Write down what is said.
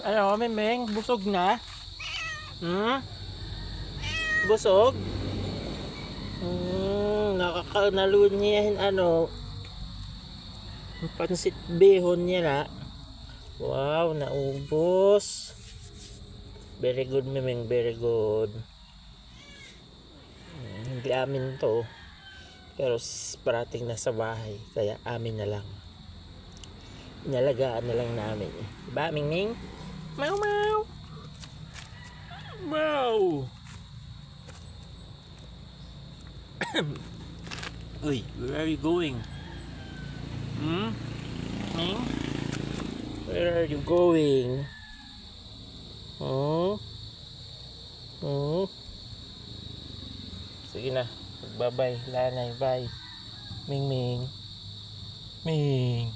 Ano, Memeng? Busog na? Hmm? Busog? Nakakaunalo niya yan, ano, pansit behon niya na. Wow, naubos. Very good, Memeng, very good. Hindi amin to. Pero parating na sa bahay, kaya amin na lang. Inalagaan na lang namin. Diba, Mingming? Mau mau. Mau. Uy, where are you going? Hmm? Ming? Where are you going? Hmm? Hmm? Sige na. Bye-bye. Lanay. Bye. Ming Ming. Ming.